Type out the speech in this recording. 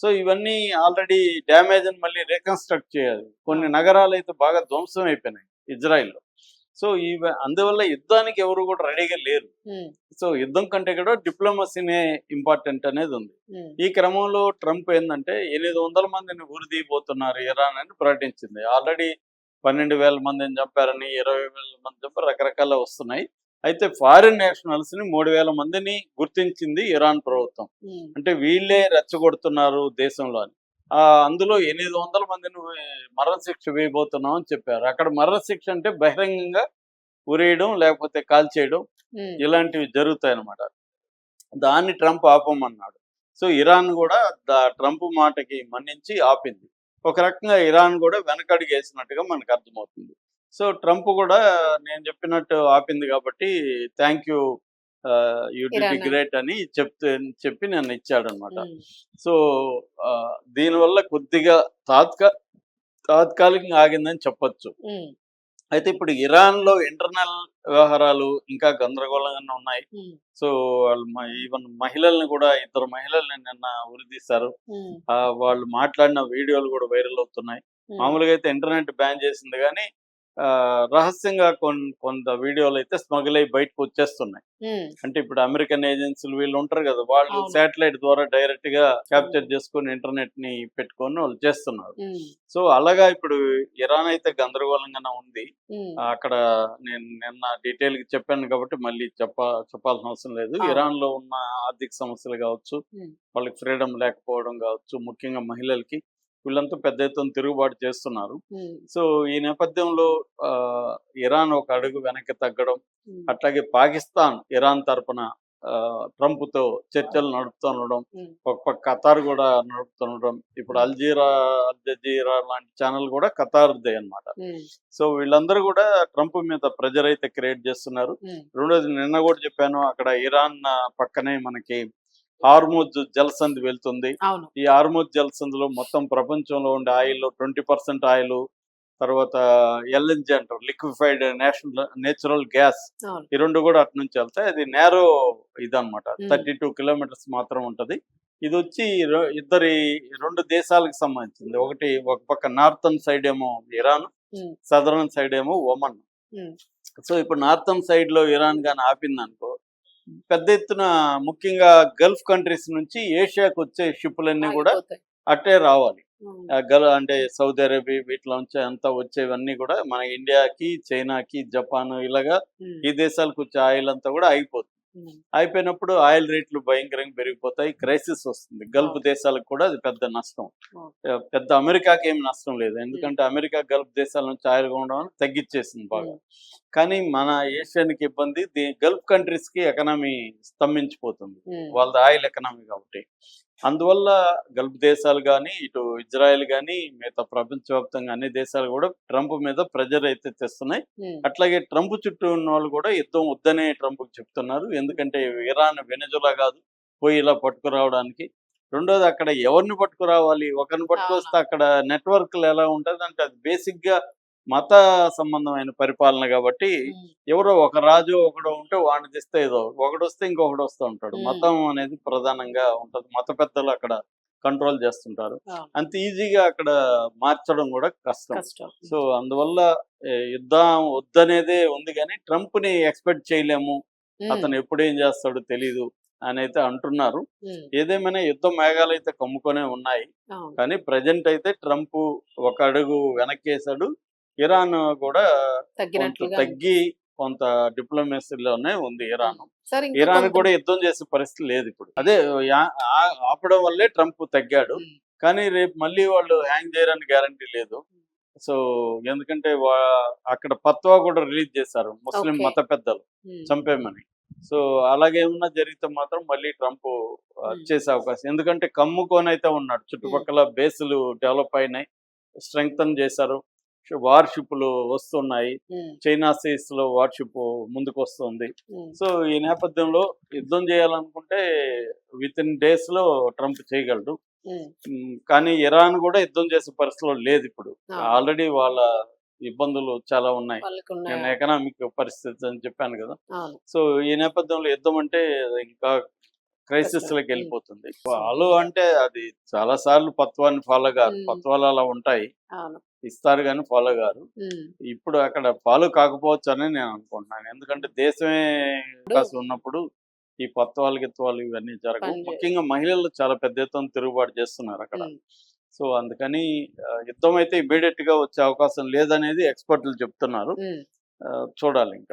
So ఇవన్నీ already damage అని మళ్ళీ రీకన్స్ట్రక్ట్ చేయాలి. కొన్ని నగరాలు అయితే బాగా ధ్వంసం అయిపోయినాయి ఇజ్రాయిల్లో. సో అందువల్ల యుద్ధానికి ఎవరు కూడా రెడీగా లేరు. సో యుద్ధం కంటే కూడా డిప్లొమసీనే ఇంపార్టెంట్ అనేది ఉంది. ఈ క్రమంలో ట్రంప్ ఏంటంటే 800 మందిని ఉరిదీయబోతున్నారు ఇరాన్ అని ప్రకటించింది. ఆల్రెడీ 12,000 మందిని చంపారని, 20,000 మంది చంపారు, రకరకాల వస్తున్నాయి. అయితే ఫారిన్ నేషనల్స్ ని 3,000 మందిని గుర్తించింది ఇరాన్ ప్రభుత్వం. అంటే వీళ్ళే రెచ్చగొడుతున్నారు దేశంలో అని. అందులో 800 మందిని మరణశిక్ష వేయబోతున్నాం అని చెప్పారు. అక్కడ మరణశిక్ష అంటే బహిరంగంగా ఉరేయడం లేకపోతే కాల్చేయడం ఇలాంటివి జరుగుతాయి అన్నమాట. దాన్ని ట్రంప్ ఆపమన్నాడు. సో ఇరాన్ కూడా ట్రంప్ మాటకి మన్నించి ఆపింది. ఒక రకంగా ఇరాన్ కూడా వెనకడుగు వేసినట్టుగా మనకు అర్థమవుతుంది. సో ట్రంప్ కూడా నేను చెప్పినట్టు ఆపింది కాబట్టి thank you, you did great అని చెప్పి నన్ను ఇచ్చాడు అనమాట. సో దీనివల్ల కొద్దిగా తాత్కాలికంగా ఆగిందని చెప్పొచ్చు. అయితే ఇప్పుడు ఇరాన్ లో ఇంటర్నల్ వ్యవహారాలు ఇంకా గందరగోళంగా ఉన్నాయి. సో వాళ్ళు ఈవెన్ మహిళల్ని కూడా 2 మహిళల్ని నిన్న ఉరిదీశారు. వాళ్ళు మాట్లాడిన వీడియోలు కూడా వైరల్ అవుతున్నాయి. మామూలుగా అయితే ఇంటర్నెట్ బ్యాన్ చేసింది కానీ రహస్యంగా కొంత వీడియోలు అయితే స్మగుల్ అయి బయటకు వచ్చేస్తున్నాయి. అంటే ఇప్పుడు అమెరికన్ ఏజెన్సీలు వీళ్ళు ఉంటారు కదా, వాళ్ళు శాటిలైట్ ద్వారా డైరెక్ట్ గా క్యాప్చర్ చేసుకుని ఇంటర్నెట్ ని పెట్టుకొని వాళ్ళు చేస్తున్నారు. సో అలాగా ఇప్పుడు ఇరాన్ అయితే గందరగోళంగానే ఉంది. అక్కడ నేను నిన్న డీటెయిల్ గా చెప్పాను కాబట్టి మళ్ళీ చెప్పాల్సిన అవసరం లేదు. ఇరాన్ లో ఉన్న ఆర్థిక సమస్యలు కావచ్చు, వాళ్ళకి ఫ్రీడమ్ లేకపోవడం కావచ్చు, ముఖ్యంగా మహిళలకి, వీళ్ళంతా పెద్ద ఎత్తున తిరుగుబాటు చేస్తున్నారు. సో ఈ నేపథ్యంలో ఇరాన్ ఒక అడుగు వెనక్కి తగ్గడం, అట్లాగే పాకిస్తాన్ ఇరాన్ తరపున ట్రంప్ తో చర్చలు నడుపుతుండడం, ఒక పక్క ఖతార్ కూడా నడుపుతుండడం. ఇప్పుడు అల్ జజీరా లాంటి ఛానల్ కూడా ఖతార్దే అన్నమాట. సో వీళ్ళందరూ కూడా ట్రంప్ మీద ప్రెజర్ అయితే క్రియేట్ చేస్తున్నారు. రెండోది నిన్న కూడా చెప్పాను, అక్కడ ఇరాన్ పక్కనే మనకి హార్ముజ్ జలసంధి వెళ్తుంది. ఈ హార్ముజ్ జలసంధిలో మొత్తం ప్రపంచంలో ఉండే ఆయిల్లో 20% ఆయిల్, తర్వాత ఎల్ఎన్జి అంటారు, లిక్విఫైడ్ నేచురల్ గ్యాస్, ఈ 2 కూడా అటు నుంచి వెళ్తాయి. అది నేరో ఇదన్నమాట, 32 కిలోమీటర్స్ మాత్రం ఉంటది. ఇది వచ్చి 2 దేశాలకు సంబంధించింది. ఒక పక్క నార్థన్ సైడ్ ఏమో ఇరాన్, సదరన్ సైడ్ ఏమో ఒమన్. సో ఇప్పుడు నార్థన్ సైడ్ లో ఇరాన్ గాని ఆపిందనుకో, పెద్ద ఎత్తున ముఖ్యంగా గల్ఫ్ కంట్రీస్ నుంచి ఏషియాకు వచ్చే షిప్పులన్నీ కూడా అట్టే రావాలి. అంటే సౌదీ అరేబియా వీటిలో నుంచి అంతా వచ్చేవన్నీ కూడా మన ఇండియాకి, చైనాకి, జపాన్ ఇలాగా ఈ దేశాలకు వచ్చే ఆయిల్ అంతా కూడా అయిపోతుంది. అయిపోయినప్పుడు ఆయిల్ రేట్లు భయంకరంగా పెరిగిపోతాయి, క్రైసిస్ వస్తుంది. గల్ఫ్ దేశాలకు కూడా అది పెద్ద నష్టం. పెద్ద అమెరికాకి ఏమి నష్టం లేదు, ఎందుకంటే అమెరికా గల్ఫ్ దేశాల నుంచి ఆయిల్ కొనడం తగ్గించేసింది బాగా. కానీ మన ఏషియానికి ఇబ్బంది, గల్ఫ్ కంట్రీస్ కి ఎకనామీ స్తంభించిపోతుంది, వాళ్ళది ఆయిల్ ఎకనామీ కాబట్టి. అందువల్ల గల్ఫ్ దేశాలు కానీ, ఇటు ఇజ్రాయెల్ కానీ, మిగతా ప్రపంచవ్యాప్తంగా అన్ని దేశాలు కూడా ట్రంప్ మీద ప్రెజర్ అయితే తెస్తున్నాయి. అట్లాగే ట్రంప్ చుట్టూ ఉన్న వాళ్ళు కూడా యుద్ధం వద్దనే ట్రంప్ చెప్తున్నారు. ఎందుకంటే ఇరాన్ వెనజులా కాదు పోయి ఇలా పట్టుకురావడానికి. రెండోది అక్కడ ఎవరిని పట్టుకురావాలి, ఒకరిని పట్టుకొస్తే అక్కడ నెట్వర్క్లు ఎలా ఉంటుంది అంటే అది బేసిక్ గా మత సంబంధమైన పరిపాలన కాబట్టి ఎవరో ఒక రాజు ఒకడు ఉంటే వాడిని తెస్తే ఏదో ఒకడు వస్తే ఇంకొకడు వస్తూ ఉంటాడు. మతం అనేది ప్రధానంగా ఉంటది, మత పెద్దలు అక్కడ కంట్రోల్ చేస్తుంటారు. అంత ఈజీగా అక్కడ మార్చడం కూడా కష్టం. సో అందువల్ల యుద్ధం వద్దనేదే ఉంది కానీ ట్రంప్ ని ఎక్స్పెక్ట్ చేయలేము, అతను ఎప్పుడు ఏం చేస్తాడో తెలీదు అని అయితే అంటున్నారు. ఏదేమైనా యుద్ధ మేఘాలు అయితే కమ్ముకొనే ఉన్నాయి. కానీ ప్రజెంట్ అయితే ట్రంప్ ఒక అడుగు వెనక్కేసాడు. ఇరాన్ కూడా తగ్గి కొంత డిప్లొమసీలోనే ఉంది ఇరాన్. ఇరాన్ కూడా యుద్ధం చేసే పరిస్థితి లేదు ఇప్పుడు. అదే ఆపడం వల్లే ట్రంప్ తగ్గాడు. కానీ రేపు మళ్ళీ వాళ్ళు హ్యాంగ్ చేయడానికి గ్యారంటీ లేదు. సో ఎందుకంటే అక్కడ ఫత్వా కూడా రిలీజ్ చేశారు ముస్లిం మత పెద్దలు చంపేమని. సో అలాగేమన్నా జరిగితే మాత్రం మళ్ళీ ట్రంప్ చేసే అవకాశం, ఎందుకంటే కమ్ముకోనైతే ఉన్నాడు. చుట్టుపక్కల బేసులు డెవలప్ అయినాయి, స్ట్రెంగ్తన్ చేశారు, వార్షిప్లు వస్తున్నాయి, చైనా సీస్ లో వార్షిప్ ముందుకు వస్తుంది. సో ఈ నేపథ్యంలో యుద్ధం చేయాలనుకుంటే విత్ ఇన్ డేస్ లో ట్రంప్ చేయగలడు. కానీ ఇరాన్ కూడా యుద్ధం చేసే పరిస్థితిలో లేదు ఇప్పుడు. ఆల్రెడీ వాళ్ళ ఇబ్బందులు చాలా ఉన్నాయి, నేను ఎకనామిక్ పరిస్థితి అని చెప్పాను కదా. సో ఈ నేపథ్యంలో యుద్ధం అంటే ఇంకా క్రైసిస్ లోకి వెళ్ళిపోతుంది. ఫాలో అంటే అది చాలా సార్లు పత్వాన్ని ఫాలో గారు, పత్వాలు అలా ఉంటాయి, ఇస్తారు కానీ ఫాలో గారు. ఇప్పుడు అక్కడ ఫాలో కాకపోవచ్చు అని నేను అనుకుంటున్నాను. ఎందుకంటే దేశమే అవకాశం ఉన్నప్పుడు ఈ పత్వాలు గిత్వాలు ఇవన్నీ జరగవు. ముఖ్యంగా మహిళలు చాలా పెద్ద ఎత్తున తిరుగుబాటు చేస్తున్నారు అక్కడ. సో అందుకని యుద్ధం అయితే ఇమీడియట్ గా వచ్చే అవకాశం లేదనేది ఎక్స్పర్ట్లు చెప్తున్నారు. చూడాలి ఇంకా.